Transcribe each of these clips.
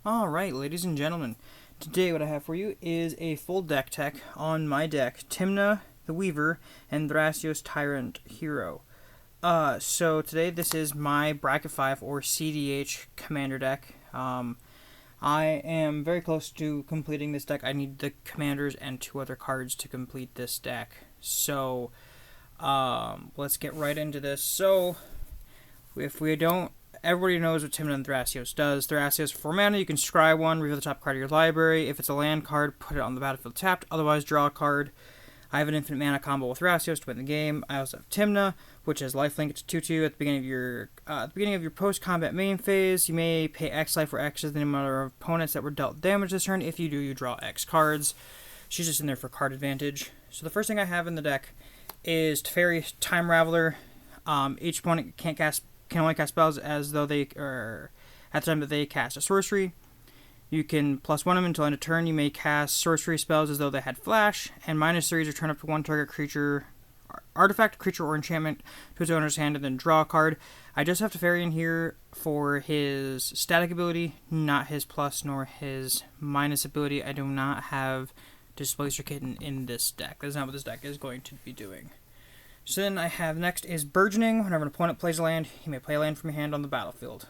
Alright, ladies and gentlemen, today what I have for you is a full deck tech on my deck, Tymna the Weaver and Thrasios Tyrant Hero. So today this is my Bracket 5 or CDH commander deck. I am very close to completing this deck. I need the commanders and 2 other cards to complete this deck. So, let's get right into this. So, if we don't... Everybody knows what Tymna and Thrasios does. Thrasios, for 4 mana, you can scry 1, reveal the top card of your library. If it's a land card, put it on the battlefield tapped. Otherwise, draw a card. I have an infinite mana combo with Thrasios to win the game. I also have Tymna, which has lifelink. It's 2/2 at the beginning of your post-combat main phase. You may pay X life, where X is the number of opponents that were dealt damage this turn. If you do, you draw X cards. She's just in there for card advantage. So the first thing I have in the deck is Teferi Time Raveler. Each opponent can only cast spells as though they are at the time that they cast a sorcery. You can +1 them until end of turn. You may cast sorcery spells as though they had flash, and -3s return up to 1 target creature, artifact, creature, or enchantment to its owner's hand, and then draw a card. I just have Teferi in here for his static ability, not his plus nor his minus ability. I do not have Displacer Kitten in this deck. That's not what this deck is going to be doing. So then I have next is Burgeoning. Whenever an opponent plays a land, you may play a land from your hand on the battlefield.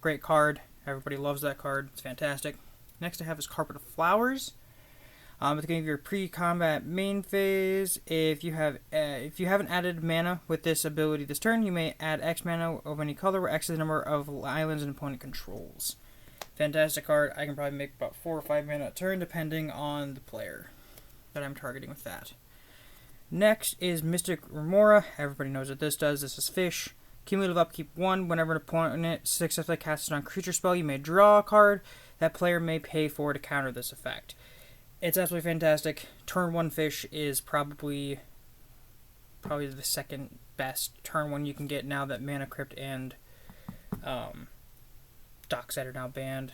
Great card. Everybody loves that card. It's fantastic. Next I have is Carpet of Flowers. At the beginning of your pre-combat main phase, if you haven't added mana with this ability this turn, you may add X mana of any color, where X is the number of islands an opponent controls. Fantastic card. I can probably make about 4 or 5 mana a turn, depending on the player that I'm targeting with that. Next is Mystic Remora. Everybody knows what this does. This is fish. Cumulative upkeep 1. Whenever an opponent successfully casts it on creature spell, you may draw a card. That player may pay for to counter this effect. It's absolutely fantastic. Turn 1 fish is probably the second best turn 1 you can get now that Mana Crypt and Dockside are now banned.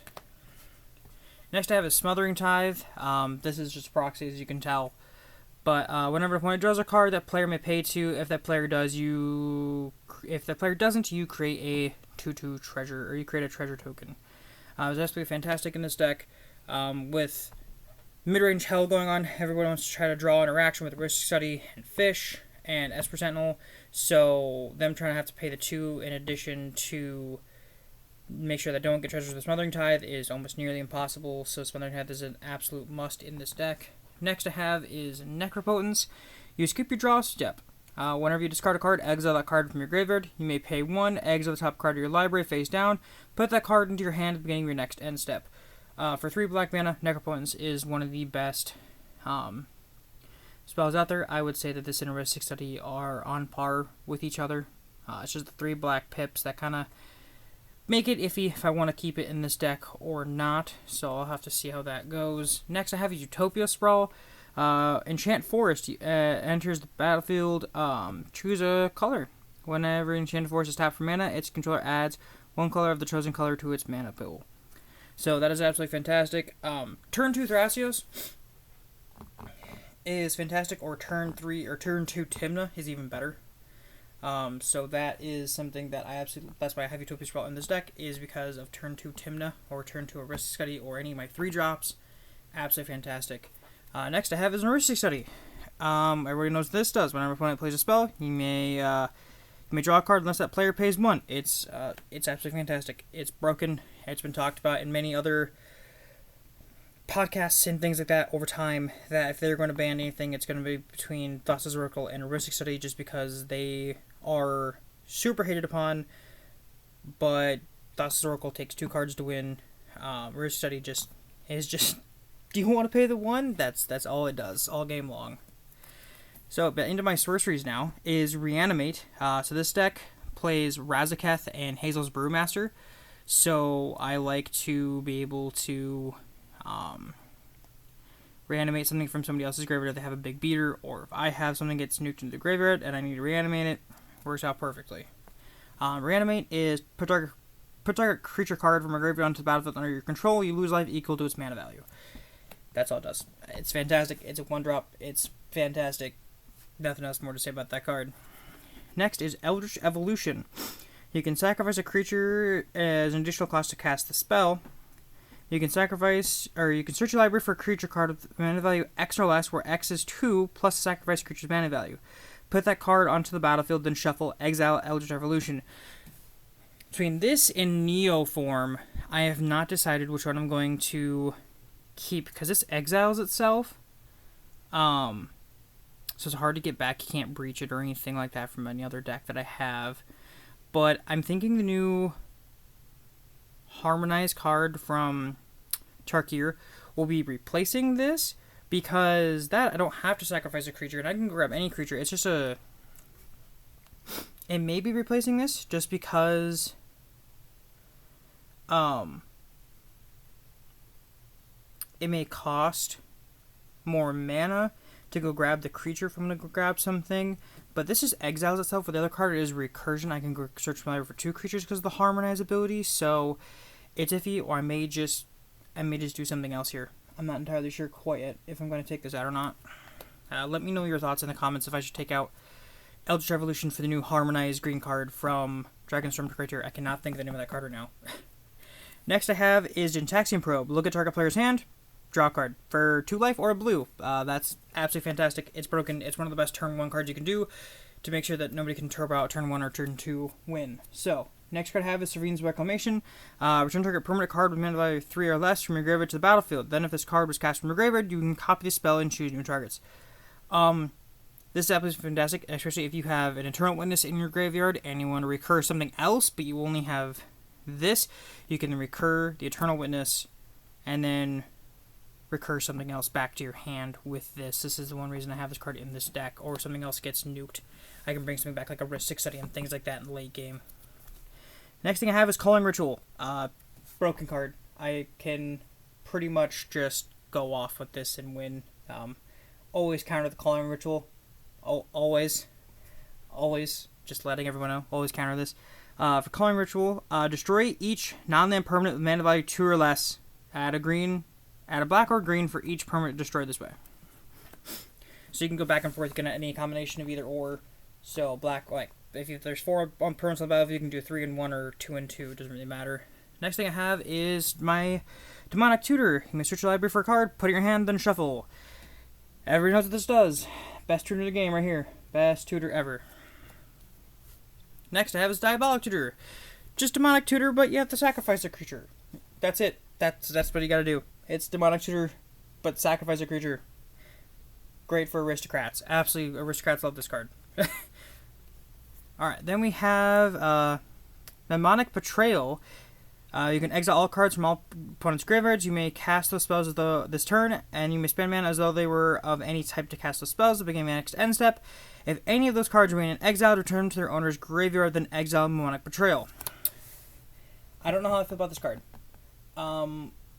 Next I have is Smothering Tithe. This is just proxy, as you can tell. But whenever an opponent draws a card, that player may pay 2. If that player doesn't, you create a 2/2 treasure, or you create a treasure token. It's absolutely fantastic in this deck. With mid-range hell going on, everyone wants to try to draw interaction with Risk Study and Fish and Esper Sentinel. So them trying to have to pay the 2 in addition to make sure that they don't get treasures with Smothering Tithe is almost nearly impossible. So Smothering Tithe is an absolute must in this deck. Next I have is Necropotence. You skip your draw step. Whenever you discard a card, exile that card from your graveyard. You may pay 1, exile the top card of your library face down, put that card into your hand at the beginning of your next end step. For 3 black mana, Necropotence is one of the best spells out there. I would say that this and Risk Study are on par with each other. It's just the 3 black pips that kind of make it iffy if I want to keep it in this deck or not, so I'll have to see how that goes. Next I have Utopia Sprawl. Enchant Forest enters the battlefield. Choose a color. Whenever Enchanted Forest is tapped for mana, its controller adds 1 color of the chosen color to its mana pool. So that is absolutely fantastic. Turn 2 Thrasios is fantastic, or turn 2 Tymna is even better. So that is something that that's why I have Utopia Sprawl in this deck, is because of turn 2 Tymna, or turn 2 Risk Study, or any of my 3 drops. Absolutely fantastic. Next I have is Risk Study. Everybody knows what this does. Whenever an opponent plays a spell, you may draw a card unless that player pays 1. It's absolutely fantastic. It's broken. It's been talked about in many other podcasts and things like that over time, that if they're going to ban anything, it's going to be between Thassa's Oracle and Risk Study, just because they are super hated upon, but Thassa's Oracle takes 2 cards to win. Risk Study is just, do you want to pay the 1? That's all it does, all game long. So, but into my sorceries now is Reanimate. So this deck plays Razaketh and Hazel's Brewmaster, so I like to be able to reanimate something from somebody else's graveyard if they have a big beater, or if I have something gets nuked into the graveyard and I need to reanimate it. Works out perfectly. Reanimate is put target creature card from a graveyard onto the battlefield under your control. You lose life equal to its mana value. That's all it does. It's fantastic. It's a 1-drop. It's fantastic. Nothing else more to say about that card. Next is Eldritch Evolution. You can sacrifice a creature as an additional cost to cast the spell. You can sacrifice, or you can search your library for a creature card with mana value X or less, where X is 2 plus the sacrifice creature's mana value. Put that card onto the battlefield, then shuffle, exile Eldritch Evolution. Between this and Neo form, I have not decided which one I'm going to keep, because this exiles itself. So it's hard to get back. You can't breach it or anything like that from any other deck that I have. But I'm thinking the new Harmonized card from Tarkir will be replacing this, because that I don't have to sacrifice a creature and I can grab any creature. It's just it may be replacing this just because it may cost more mana to go grab the creature if I'm going to go grab something. But this just exiles itself. With the other card, it is recursion. I can go search my library for 2 creatures because of the Harmonize ability. So it's iffy, or I may just do something else here. I'm not entirely sure quite yet if I'm going to take this out or not. Let me know your thoughts in the comments if I should take out Eldritch Evolution for the new Harmonized green card from Dragonstorm Crater. I cannot think of the name of that card right now. Next I have is Gentaxian Probe. Look at target player's hand, draw a card for 2 life or a blue. That's absolutely fantastic. It's broken. It's one of the best turn 1 cards you can do to make sure that nobody can turbo out turn 1 or turn 2 win. So, next card I have is Serene's Reclamation. Return target permanent card with mana value 3 or less from your graveyard to the battlefield. Then if this card was cast from your graveyard, you can copy the spell and choose new targets. This is absolutely fantastic, especially if you have an Eternal Witness in your graveyard and you want to recur something else, but you only have this. You can recur the Eternal Witness and then recur something else back to your hand with this. This is the one reason I have this card in this deck, or something else gets nuked. I can bring something back like a Rhystic Study and things like that in the late game. Next thing I have is Calling Ritual. Broken card. I can pretty much just go off with this and win. Always counter the Calling Ritual. Always. Just letting everyone know. Always counter this. For Calling Ritual, destroy each non-land permanent with mana value 2 or less. Add a black or green for each permanent destroyed this way. So you can go back and forth, get any combination of either or. So black, like, if there's 4 on permanents on the battlefield, you can do 3 and 1 or 2 and 2. It doesn't really matter. Next thing I have is my Demonic Tutor. You may search your library for a card, put it in your hand, then shuffle. Everybody knows what this does. Best tutor in the game right here. Best tutor ever. Next I have is Diabolic Tutor. Just Demonic Tutor, but you have to sacrifice a creature. That's it. That's what you gotta do. It's Demonic Tutor, but sacrifice a creature. Great for aristocrats. Absolutely, aristocrats love this card. Alright, then we have Mnemonic Betrayal. You can exile all cards from all opponents' graveyards. You may cast those spells this turn, and you may spend mana as though they were of any type to cast those spells at the beginning of the next end step. If any of those cards remain in exile, return them to their owner's graveyard, then exile Mnemonic Betrayal. I don't know how I feel about this card.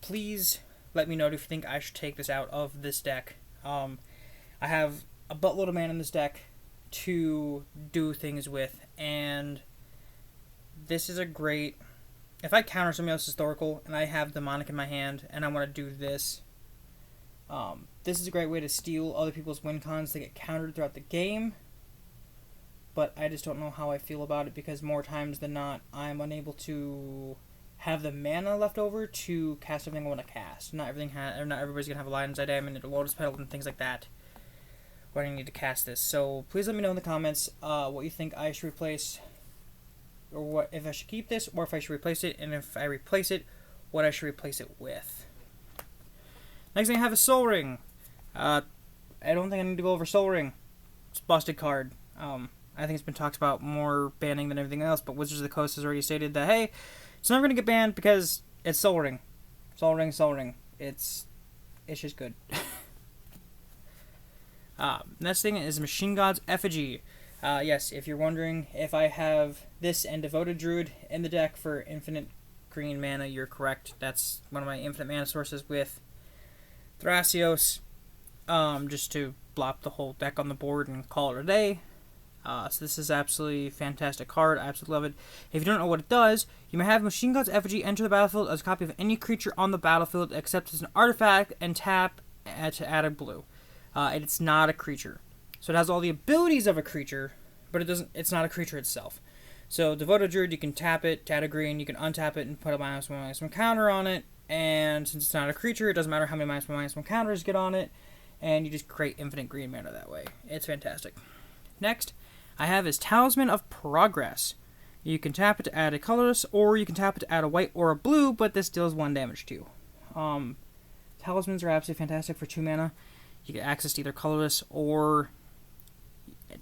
Please let me know if you think I should take this out of this deck. I have a buttload of mana in this deck to do things with, and this is a great... If I counter something else historical, and I have Demonic in my hand, and I want to do this, this is a great way to steal other people's win cons to get countered throughout the game, but I just don't know how I feel about it, because more times than not, I'm unable to have the mana left over to cast everything I want to cast. Not everybody's going to have a Lion's Eye Diamond and a Lotus Petal and things like that when I need to cast this. So please let me know in the comments what you think I should replace, or what if I should keep this, or if I should replace it, and if I replace it, what I should replace it with. Next thing I have is Soul Ring. I don't think I need to go over Soul Ring. It's a busted card. I think it's been talked about more banning than everything else, but Wizards of the Coast has already stated that, hey, it's never going to get banned because it's Soul Ring. Soul Ring, Soul Ring. It's just good. Next thing is Machine God's Effigy. Yes, if you're wondering if I have this and Devoted Druid in the deck for infinite green mana, you're correct. That's one of my infinite mana sources with Thrasios, just to blop the whole deck on the board and call it a day. So this is absolutely fantastic card. I absolutely love it. If you don't know what it does, you may have Machine God's Effigy enter the battlefield as a copy of any creature on the battlefield except as an artifact, and tap to add a blue. And it's not a creature. So it has all the abilities of a creature, but it's not a creature itself. So Devoted Druid, you can tap it to add a green, you can untap it and put a -1/-1 counter on it. And since it's not a creature, it doesn't matter how many -1/-1 counters get on it, and you just create infinite green mana that way. It's fantastic. Next, I have is Talisman of Progress. You can tap it to add a colorless, or you can tap it to add a white or a blue, but this deals 1 damage to you. Talismans are absolutely fantastic for 2 mana. You get access to either colorless or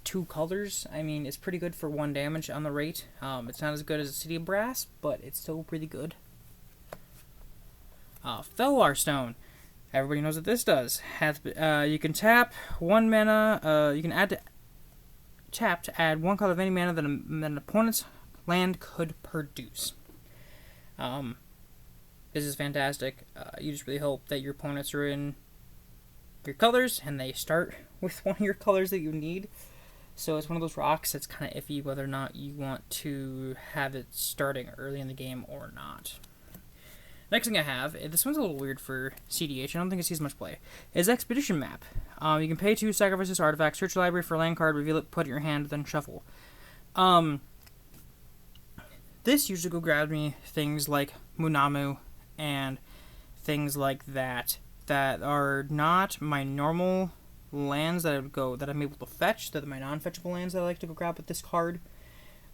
2 colors. I mean, it's pretty good for 1 damage on the rate. It's not as good as City of Brass, but it's still pretty good. Fellar Stone. Everybody knows what this does. You can tap 1 mana. You can tap to add 1 color of any mana that an opponent's land could produce. This is fantastic. You just really hope that your opponents are in your colors and they start with one of your colors that you need. So it's one of those rocks that's kind of iffy whether or not you want to have it starting early in the game or not. Next thing I have, this one's a little weird for CDH, I don't think it sees much play, is Expedition Map. You can pay 2, sacrifice this artifact, search your library for a land card, reveal it, put it in your hand, then shuffle. This usually go grab me things like Munamu and things like that are not my normal lands that I'm able to fetch, that are my non-fetchable lands that I like to go grab with this card.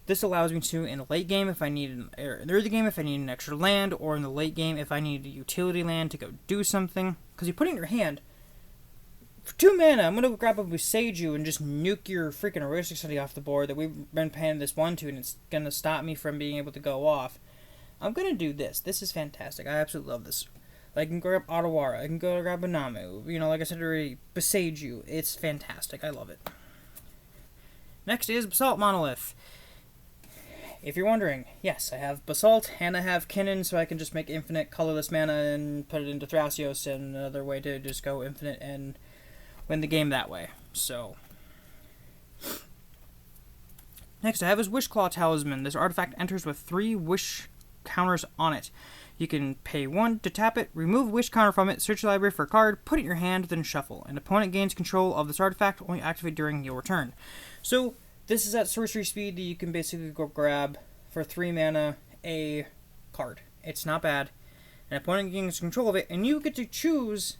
This allows me to, in the late game, if I need in the early game, if I need an extra land, or in the late game, if I need a utility land to go do something. Because you put it in your hand, for 2 mana, I'm going to grab a Boseiju and just nuke your freaking Heuristic Study off the board that we've been paying this 1 to, and it's going to stop me from being able to go off. I'm going to do this. This is fantastic. I absolutely love this. I can grab Otawara, I can go grab Anamu, like I said already, Boseiju. It's fantastic. I love it. Next is Basalt Monolith. If you're wondering, yes, I have Basalt and I have Kinnan, so I can just make infinite colorless mana and put it into Thrasios, and another way to just go infinite and win the game that way. So, next I have is Wishclaw Talisman. This artifact enters with 3 wish counters on it. You can pay 1 to tap it, remove wish counter from it, search your library for a card, put it in your hand, then shuffle. An opponent gains control of this artifact, only activate during your turn. So, this is at sorcery speed that you can basically go grab for 3 mana a card. It's not bad. An opponent gains control of it, and you get to choose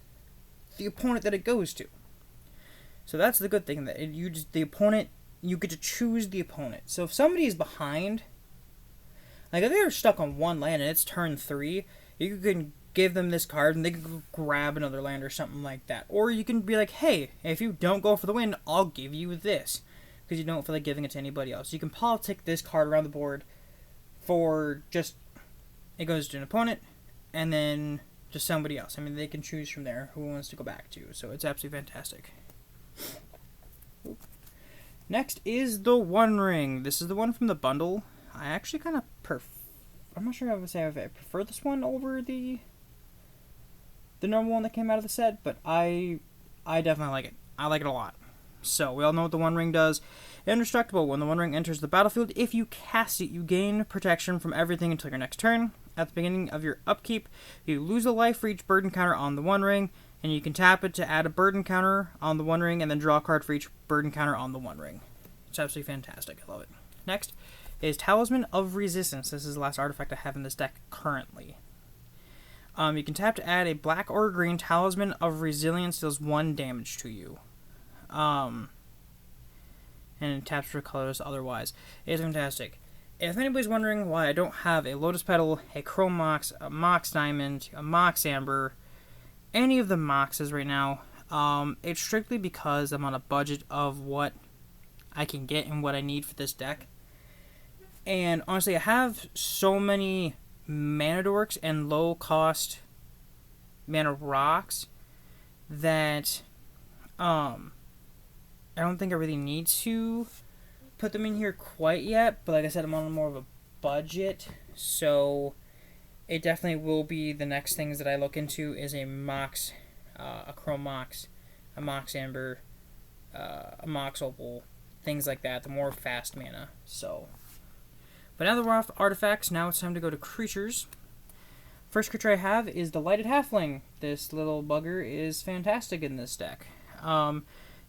the opponent that it goes to. So that's the good thing, that you get to choose the opponent. So if somebody is behind, like if they're stuck on 1 land and it's turn 3, you can give them this card and they can go grab another land or something like that. Or you can be like, hey, if you don't go for the win, I'll give you this. Because you don't feel like giving it to anybody else. You can politic this card around the board for just, it goes to an opponent, and then just somebody else. I mean, they can choose from there who wants to go back to. So it's absolutely fantastic. Next is the One Ring. This is the one from the bundle. I actually kind of I'm not sure I would say if I prefer this one over the normal one that came out of the set, but I definitely like it. I like it a lot. So, we all know what the One Ring does. Indestructible. When the One Ring enters the battlefield, if you cast it, you gain protection from everything until your next turn. At the beginning of your upkeep, you lose a life for each burden counter on the One Ring, and you can tap it to add a burden counter on the One Ring, and then draw a card for each burden counter on the One Ring. It's absolutely fantastic. I love it. Next is Talisman of Resistance. This is the last artifact I have in this deck currently. You can tap to add a black or green Talisman of Resilience, deals 1 damage to you. And it taps for colors otherwise. It's fantastic. If anybody's wondering why I don't have a Lotus Petal, a Chrome Mox, a Mox Diamond, a Mox Amber, any of the Moxes right now, it's strictly because I'm on a budget of what I can get and what I need for this deck. And honestly, I have so many mana dorks and low cost mana rocks that I don't think I really need to put them in here quite yet, but like I said, I'm on more of a budget, so it definitely will be the next things that I look into is a Mox, a Chrome Mox, a Mox Amber, a Mox Opal, things like that, the more fast mana. So, but now that we're off artifacts, now it's time to go to creatures. First creature I have is the Lighted Halfling. This little bugger is fantastic in this deck.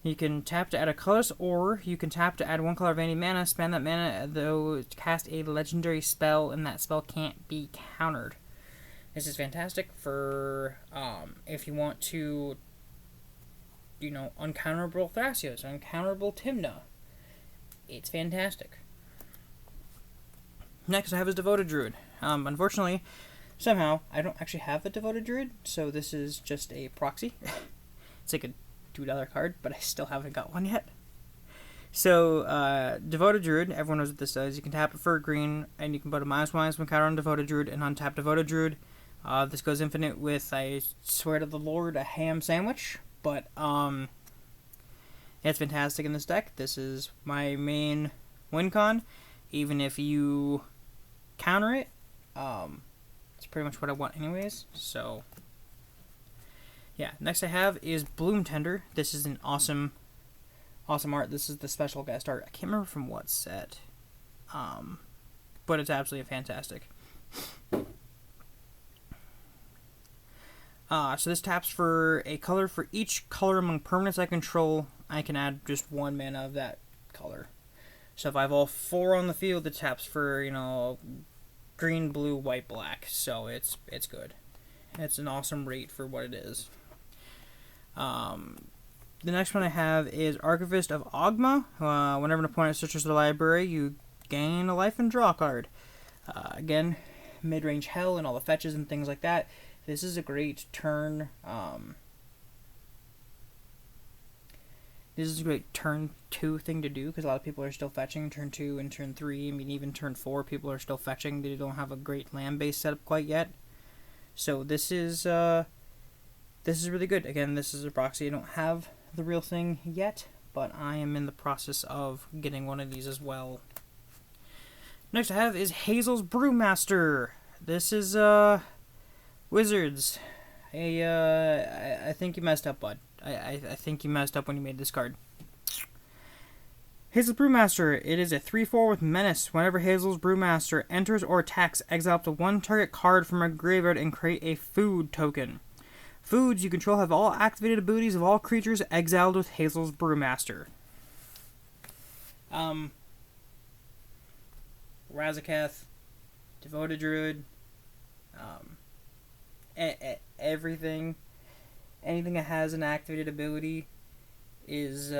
You can tap to add a colorless, or you can tap to add 1 color of any mana, spend that mana, though cast a legendary spell, and that spell can't be countered. This is fantastic for if you want to, uncounterable Thrasios, uncounterable Tymna. It's fantastic. Next I have is Devoted Druid. Unfortunately, somehow, I don't actually have a Devoted Druid, so this is just a proxy. It's like a $2 card, but I still haven't got one yet. So, Devoted Druid, everyone knows what this does. You can tap it for a green, and you can put a -1/-1 counter on Devoted Druid, and untap Devoted Druid. This goes infinite with, I swear to the Lord, a ham sandwich. But, it's fantastic in this deck. This is my main win con. Even if you counter it, it's pretty much what I want anyways. So, yeah. Next I have is Bloom Tender. This is an awesome art. This is the special guest art. I can't remember from what set. But it's absolutely fantastic. So this taps for a color. For each color among permanents I control, I can add just 1 mana of that color. So if I have all 4 on the field, it taps for, green, blue, white, black. So it's good. It's an awesome rate for what it is. The next one I have is Archivist of Ogma. Whenever an opponent searches the library, you gain a life and draw a card. Again, mid-range hell and all the fetches and things like that. This is a great turn. This is a great turn 2 thing to do, because a lot of people are still fetching turn 2 and turn 3. I mean, even turn 4, people are still fetching. They don't have a great land base set up quite yet. So this is really good. Again, this is a proxy. I don't have the real thing yet, but I am in the process of getting one of these as well. Next I have is Hazel's Brewmaster. This is Wizards. I think you messed up, bud. I think you messed up when you made this card. Hazel's Brewmaster. It is a 3/4 with Menace. Whenever Hazel's Brewmaster enters or attacks, exile up to 1 target card from a graveyard and create a food token. Foods you control have all activated abilities of all creatures exiled with Hazel's Brewmaster. Razaketh, Devoted Druid, everything, anything that has an activated ability is,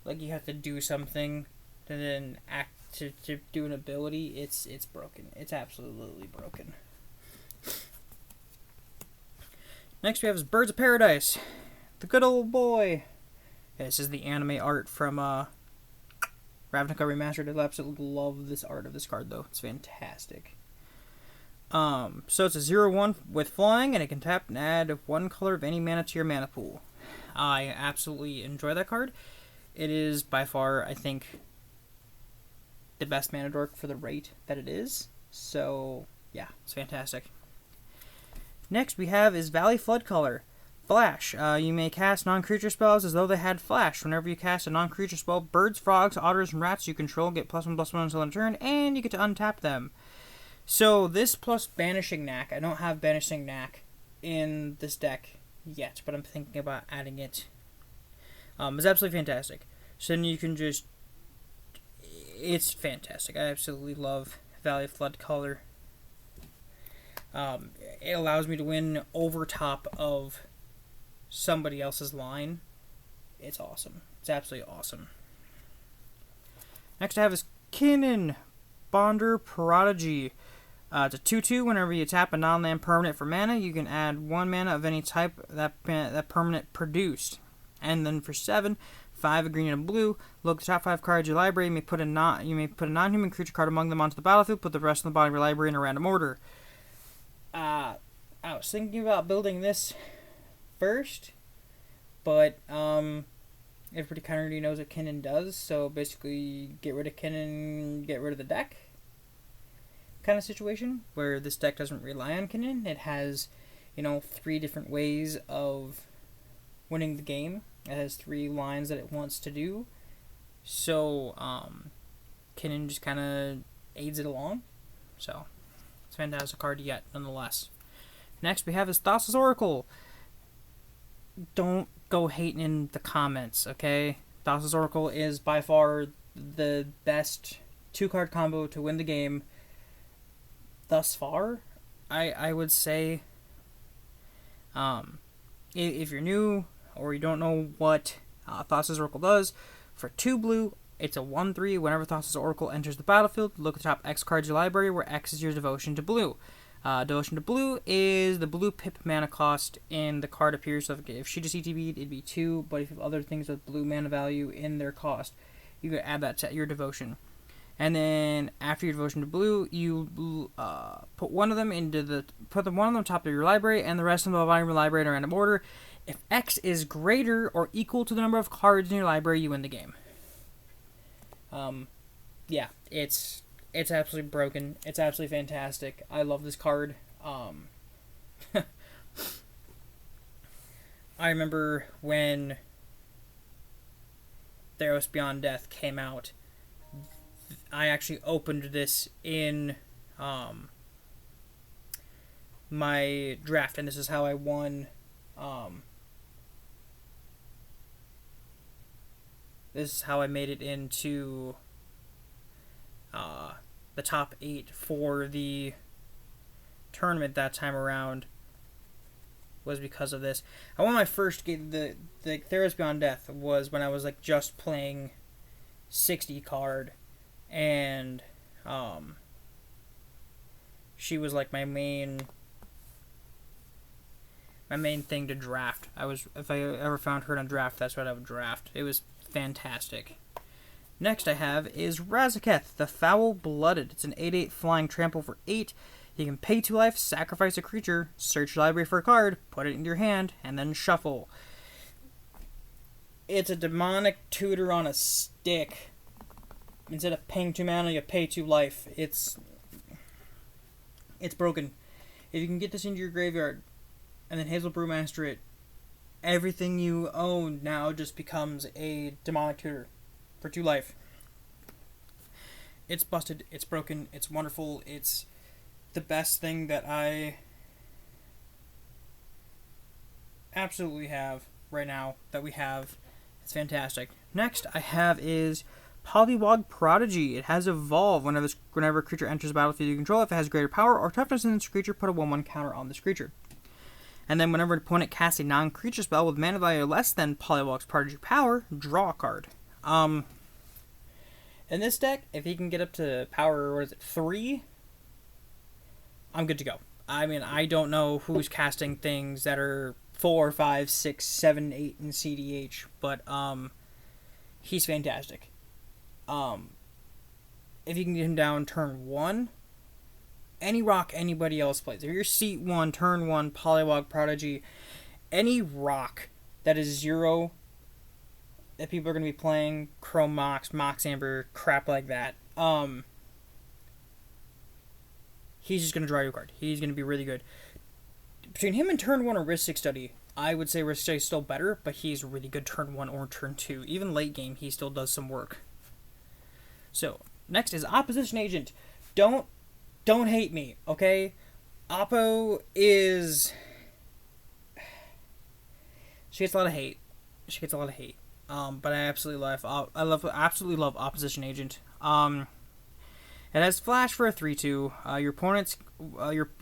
like you have to do something to then act to do an ability. It's broken. It's absolutely broken. Next we have is Birds of Paradise. The good old boy. Yeah, this is the anime art from Ravnica Remastered. I absolutely love this art of this card, though. It's fantastic. So it's a 0/1 with flying, and it can tap and add 1 color of any mana to your mana pool. I absolutely enjoy that card. It is by far, I think, the best mana dork for the rate that it is. So, yeah, it's fantastic. Next we have is Valley Flood Color. Flash. You may cast non-creature spells as though they had flash. Whenever you cast a non-creature spell, birds, frogs, otters, and rats you control get +1/+1 until end turn, and you get to untap them. So this plus Banishing Knack. I don't have Banishing Knack in this deck yet, but I'm thinking about adding it. It's absolutely fantastic. So then you can just... It's fantastic. I absolutely love Valley Flood Color. It allows me to win over top of somebody else's line. It's awesome. It's absolutely awesome. Next I have is Kinnan, Bonder Prodigy. It's a 2/2. Whenever you tap a non-land permanent for mana, you can add 1 mana of any type that permanent produced. And then for 7, 5 a green and a blue. Look at the top 5 cards of your library. You may put a non-human creature card among them onto the battlefield. Put the rest on the bottom of your library in a random order. I was thinking about building this first, but everybody kind of already knows what Kinnan does, so basically get rid of Kinnan, get rid of the deck kind of situation, where this deck doesn't rely on Kinnan. It has, 3 different ways of winning the game. It has 3 lines that it wants to do, so Kinnan just kind of aids it along, so it's a fantastic card yet, nonetheless. Next we have is Thassa's Oracle. Don't go hating in the comments, okay? Thassa's Oracle is by far the best 2-card combo to win the game thus far. I would say, if you're new or you don't know what Thassa's Oracle does, for 2 blue, it's a 1/3. Whenever Thassa's Oracle enters the battlefield, look at the top X cards of your library, where X is your devotion to blue. Devotion to blue is the blue pip mana cost, and the card appears. So if she just ETB'd, it'd be 2, but if you have other things with blue mana value in their cost, you can add that to your devotion. And then after your devotion to blue, you put one of them on the top of your library, and the rest of them in your library in a random order. If X is greater or equal to the number of cards in your library, you win the game. Yeah, it's absolutely broken. It's absolutely fantastic. I love this card. I remember when Theros Beyond Death came out, I actually opened this in my draft, and this is how I won. This is how I made it into the top 8 for the tournament that time around. Was because of this. I won my first game. The Theros Beyond Death was when I was like just playing 60 card, and she was like my main thing to draft. If I ever found her in a draft, that's what I would draft. It was fantastic. Next I have is Razaketh, the Foul-Blooded. It's an 8/8 flying trample for 8. You can pay 2 life, sacrifice a creature, search your library for a card, put it into your hand, and then shuffle. It's a demonic tutor on a stick. Instead of paying 2 mana, you pay 2 life. It's broken. If you can get this into your graveyard, and then Hazel Brewmaster it, everything you own now just becomes a demonic tutor for 2 life. It's busted, it's broken, it's wonderful, it's the best thing that I absolutely have right now that we have. It's fantastic. Next I have is Pollywog Prodigy. It has Evolve. Whenever a creature enters the battlefield you control, if it has greater power or toughness than this creature, put a 1/1 counter on this creature. And then whenever an opponent casts a non-creature spell with mana value less than Pollywog's Prodigy power, draw a card. In this deck, if he can get up to power, 3, I'm good to go. I mean, I don't know who's casting things that are 4, 5, 6, 7, 8 in CDH, but he's fantastic. If you can get him down turn 1, any rock anybody else plays. If you're seat 1, turn 1, Pollywog Prodigy, any rock that is 0 that people are going to be playing, Chrome Mox, Mox Amber, crap like that, he's just going to draw you a card. He's going to be really good. Between him and turn 1 or Ristic Study, I would say Ristic Study is still better, but he's really good turn 1 or turn 2. Even late game, he still does some work. So, next is Opposition Agent. Don't hate me, okay? Oppo is... She gets a lot of hate. But I absolutely love Opposition Agent. It has Flash for a 3/2. Your opponents,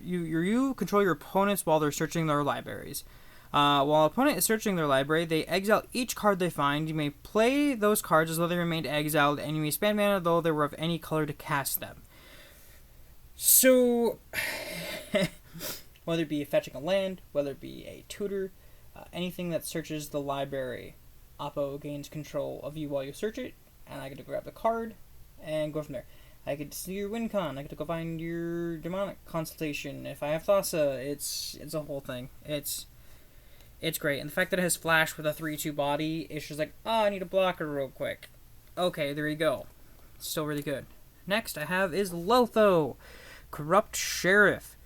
you control your opponents while they're searching their libraries. While an opponent is searching their library, they exile each card they find. You may play those cards as though they remained exiled, and you may spend mana though they were of any color to cast them. So, whether it be fetching a land, whether it be a tutor, anything that searches the library, Oppo gains control of you while you search it, and I get to grab the card and go from there. I get to see your WinCon, I get to go find your Demonic Consultation. If I have Thassa, it's a whole thing. It's great. And the fact that it has Flash with a 3/2 body, it's just like, I need a blocker real quick. Okay, there you go. It's still really good. Next I have is Lotho, Corrupt Sheriff.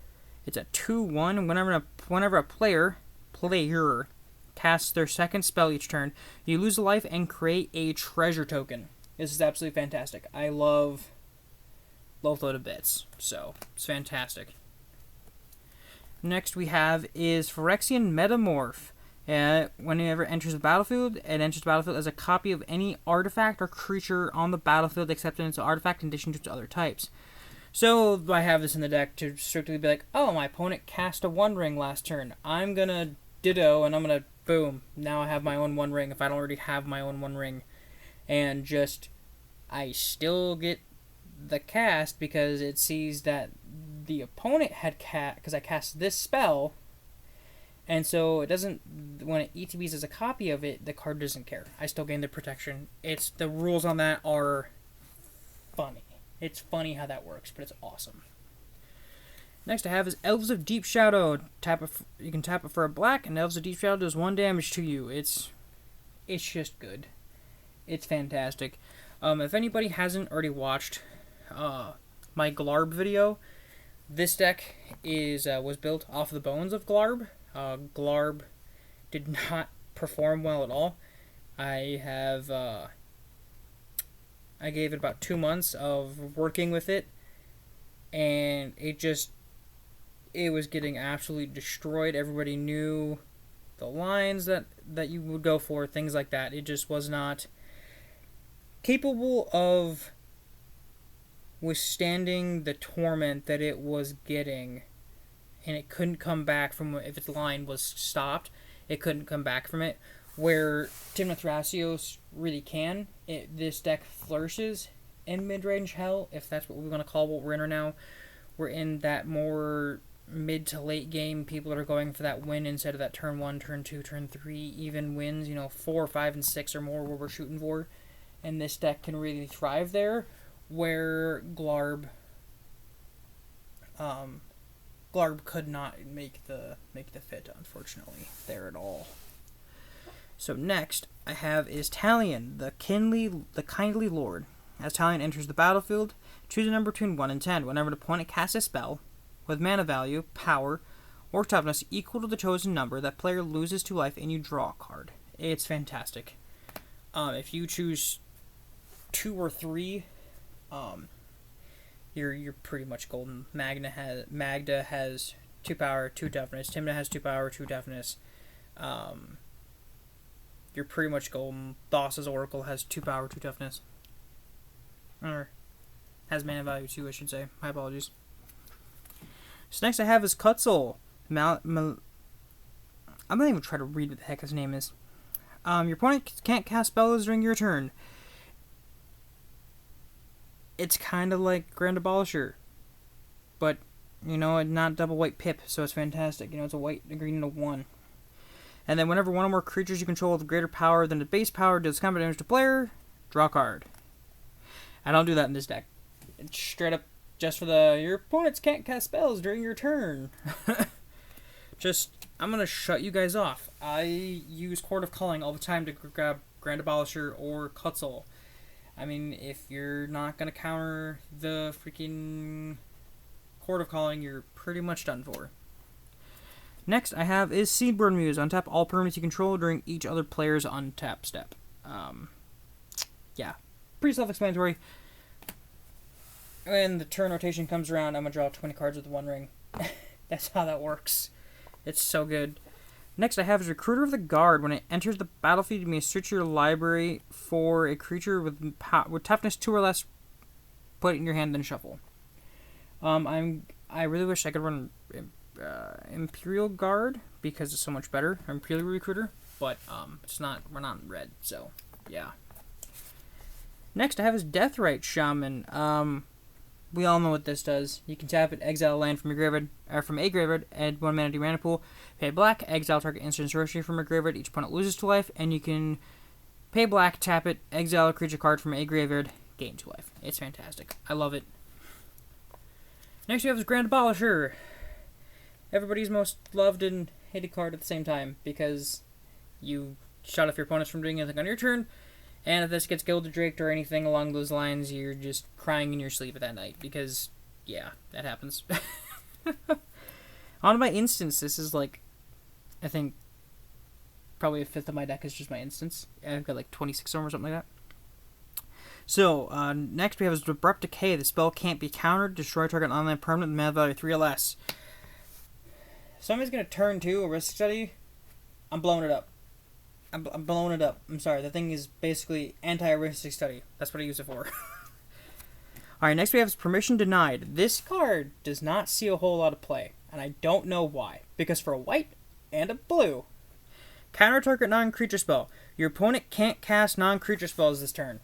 It's a 2/1. Whenever a player casts their second spell each turn, you lose a life and create a treasure token. This is absolutely fantastic. I love Lotho to bits, so it's fantastic. Next we have is Phyrexian Metamorph. Whenever it enters the battlefield, it enters the battlefield as a copy of any artifact or creature on the battlefield except in its artifact condition to its other types. So I have this in the deck to strictly be like, oh, my opponent cast a One Ring last turn. I'm gonna ditto, and I'm gonna boom. Now I have my own One Ring if I don't already have my own One Ring, and just I still get the cast because it sees that the opponent had cast because I cast this spell, and so it doesn't. When it ETBs as a copy of it, the card doesn't care. I still gain the protection. It's the rules on that are funny. It's funny how that works, but it's awesome. Next I have is Elves of Deep Shadow. You can tap it for a black, and Elves of Deep Shadow does 1 damage to you. It's just good. It's fantastic. If anybody hasn't already watched my Glarb video, this deck was built off the bones of Glarb. Glarb did not perform well at all. I gave it about 2 months of working with it, and it was getting absolutely destroyed. Everybody knew the lines that you would go for, things like that. It just was not capable of withstanding the torment that it was getting, and it couldn't come back from if its line was stopped. It couldn't come back from it. Where Tymna Thrasios really can. This deck flourishes in mid-range hell, if that's what we want to call what we're in right now. We're in that more mid to late game, people that are going for that win instead of that turn 1, turn 2, turn 3 even wins, 4, 5, and 6 or more where we're shooting for. And this deck can really thrive there, where Glarb could not make the fit, unfortunately, there at all. So next I have is Talion, the kindly lord. As Talion enters the battlefield, choose a number between 1 and 10. Whenever an opponent casts a spell with mana value, power, or toughness equal to the chosen number, that player loses 2 life and you draw a card. It's fantastic. If you choose 2 or 3, you're pretty much golden. Magda has 2 power, 2 toughness. Tymna has 2 power, 2 toughness. You're pretty much golden. Thassa's Oracle has 2 power, 2 toughness. Or has mana value 2, I should say. My apologies. So next I have is Kutzel. I'm not even trying to read what the heck his name is. Your opponent can't cast spells during your turn. It's kind of like Grand Abolisher, but not double white pip, so it's fantastic. It's a white, a green, and a 1. And then whenever one or more creatures you control with greater power than the base power deals combat damage to player, draw a card. I don't do that in this deck. It's straight up just for your opponents can't cast spells during your turn. I'm going to shut you guys off. I use Court of Calling all the time to grab Grand Abolisher or Kutzel. I mean, if you're not going to counter the freaking Court of Calling, you're pretty much done for. Next I have is Seedburn Muse. Untap all permanents you control during each other player's untap step. Yeah, pretty self-explanatory. When the turn rotation comes around, I'm going to draw 20 cards with 1 ring. That's how that works. It's so good. Next I have is Recruiter of the Guard. When it enters the battlefield, you may search your library for a creature with toughness 2 or less, put it in your hand, then shuffle. I really wish I could run Imperial Guard because it's so much better. Imperial Recruiter, but we're not in red, so yeah. Next I have is Deathrite Shaman. We all know what this does. You can tap it, exile a land from your graveyard, or from a graveyard, add 1 mana to your mana pool, pay black, exile target instant sorcery from your graveyard, each opponent loses 2 life, and you can pay black, tap it, exile a creature card from a graveyard, gain 2 life. It's fantastic. I love it. Next we have is Grand Abolisher. Everybody's most loved and hated card at the same time, because you shut off your opponents from doing anything on your turn, and if this gets Gilded Draked or anything along those lines, you're just crying in your sleep at that night, because, yeah, that happens. On my instance, this is like, I think, probably a fifth of my deck is just my instance. I've got like 26 or something like that. So, next we have is Abrupt Decay. The spell can't be countered. Destroy target online permanent with mana value 3 or less. Somebody's going to turn 2 a risk study. I'm blowing it up. I'm blowing it up. I'm sorry. The thing is basically anti-risk study. That's what I use it for. Alright, next we have Permission Denied. This card does not see a whole lot of play, and I don't know why. Because for a white and a blue, counter target non-creature spell. Your opponent can't cast non-creature spells this turn.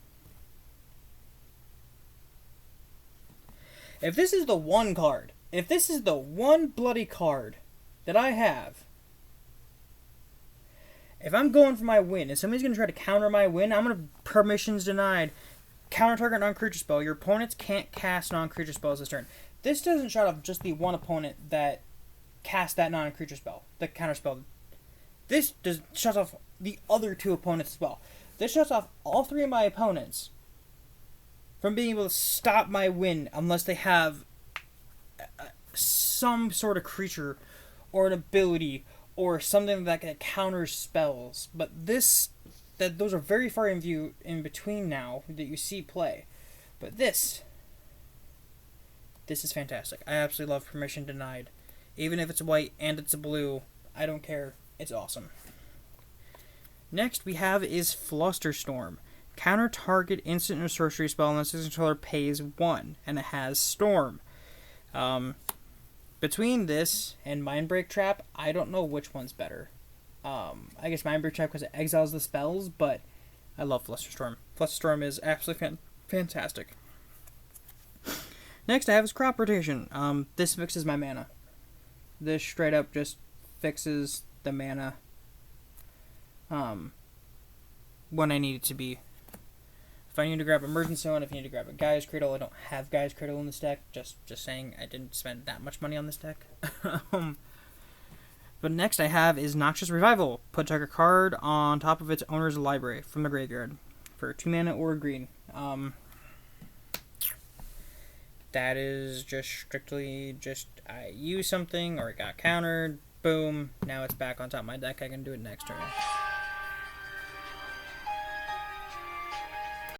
If this is the one card, if this is the one bloody card that I have, if I'm going for my win, if somebody's going to try to counter my win, I'm going to Permissions Denied. Counter target non-creature spell. Your opponents can't cast non-creature spells this turn. This doesn't shut off just the one opponent that cast that non-creature spell, the counter spell. This shuts off the other two opponents as well. This shuts off all three of my opponents from being able to stop my win unless they have some sort of creature or an ability or something that counters spells. But those are very far in between now that you see play. But this is fantastic. I absolutely love Permission Denied. Even if it's white and it's a blue, I don't care. It's awesome. Next we have is Flusterstorm. Counter target instant or sorcery spell unless its controller pays 1, and it has Storm. Between this and Mindbreak Trap, I don't know which one's better. I guess Mindbreak Trap because it exiles the spells, but I love Flusterstorm. Flusterstorm is absolutely fantastic. Next I have is Crop Rotation. This fixes my mana. This straight up just fixes the mana when I need it to be. If I need to grab Emergence Zone, if I need to grab a Gaia's Cradle, I don't have Gaia's Cradle in this deck. Just saying, I didn't spend that much money on this deck. But next I have is Noxious Revival. Put target card on top of its owner's library from the graveyard for 2 mana or green. That is just strictly I use something or it got countered. Boom. Now it's back on top of my deck. I can do it next turn.